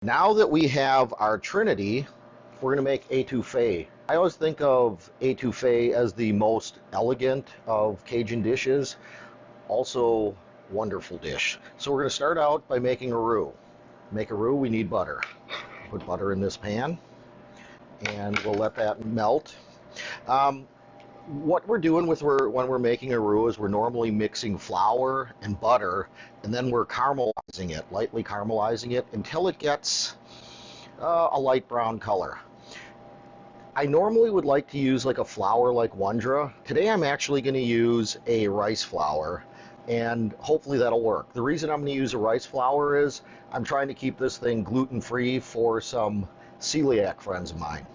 Now that we have our trinity, we're going to make etouffee. I always think of etouffee as the most elegant of Cajun dishes, also wonderful dish. So we're going to start out by making a roux. To make a roux, we need butter. Put butter in this pan, and we'll let that melt. What we're doing when we're making a roux is we're normally mixing flour and butter, and then we're caramelizing it, lightly caramelizing it until it gets a light brown color. I normally would like to use like a flour like Wondra. Today I'm actually going to use a rice flour, and hopefully that'll work. The reason I'm going to use a rice flour is I'm trying to keep this thing gluten-free for some celiac friends of mine.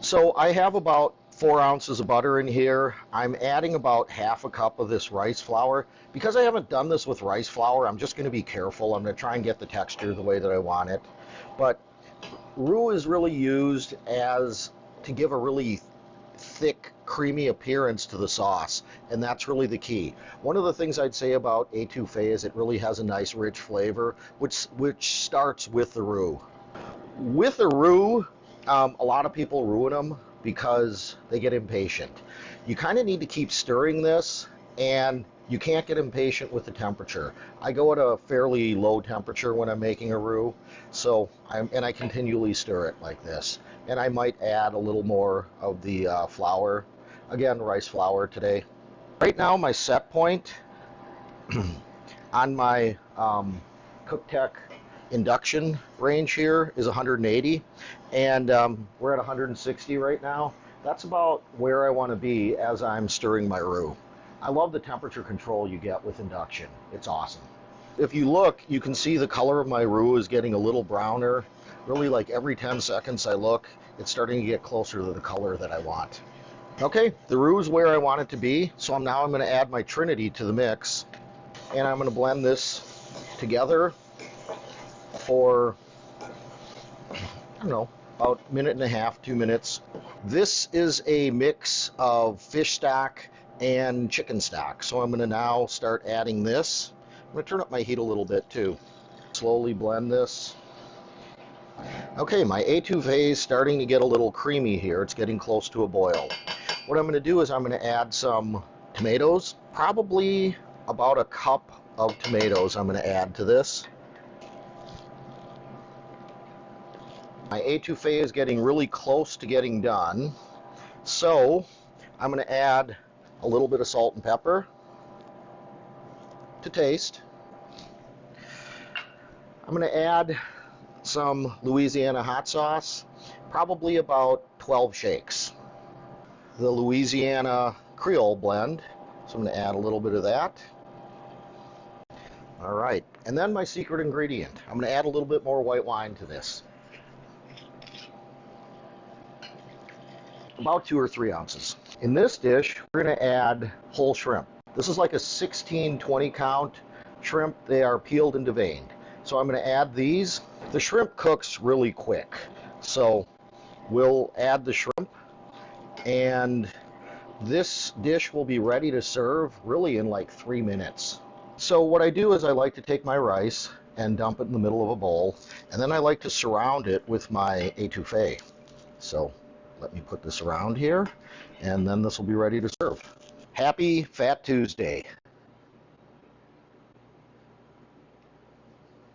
So I have about 4 ounces of butter in here. I'm adding about half a cup of this rice flour. Because I haven't done this with rice flour, I'm just going to be careful. I'm going to try and get the texture the way that I want it. But roux is really used to give a really thick, creamy appearance to the sauce, and that's really the key. One of the things I'd say about etouffee is it really has a nice rich flavor, which starts with the roux. With a roux, a lot of people ruin them because they get impatient. You kind of need to keep stirring this, and you can't get impatient with the temperature. I go at a fairly low temperature when I'm making a roux, and I continually stir it like this. And I might add a little more of the flour, again, rice flour today. Right now, my set point on my Cooktech induction range here is 180, and we're at 160 right now. That's about where I want to be as I'm stirring my roux. I love the temperature control you get with induction. It's awesome. If you look, you can see the color of my roux is getting a little browner. Really, like every 10 seconds I look, it's starting to get closer to the color that I want. Okay, the roux is where I want it to be, so now I'm going to add my trinity to the mix, and I'm going to blend this together for, I don't know, about a minute and a half, 2 minutes. This is a mix of fish stock and chicken stock. So I'm going to now start adding this. I'm going to turn up my heat a little bit too. Slowly blend this. Okay, my etouffee is starting to get a little creamy here. It's getting close to a boil. What I'm going to do is I'm going to add some tomatoes, probably about a cup of tomatoes I'm going to add to this. My etouffee is getting really close to getting done, so I'm going to add a little bit of salt and pepper to taste. I'm going to add some Louisiana hot sauce, probably about 12 shakes. The Louisiana Creole blend, so I'm going to add a little bit of that. All right, and then my secret ingredient. I'm going to add a little bit more white wine to this. About 2 or 3 ounces. In this dish, we're going to add whole shrimp. This is like a 16-20 count shrimp. They are peeled and deveined. So I'm going to add these. The shrimp cooks really quick. So we'll add the shrimp, and this dish will be ready to serve really in like 3 minutes. So what I do is I like to take my rice and dump it in the middle of a bowl, and then I like to surround it with my etouffee. So let me put this around here, and then this will be ready to serve. Happy Fat Tuesday.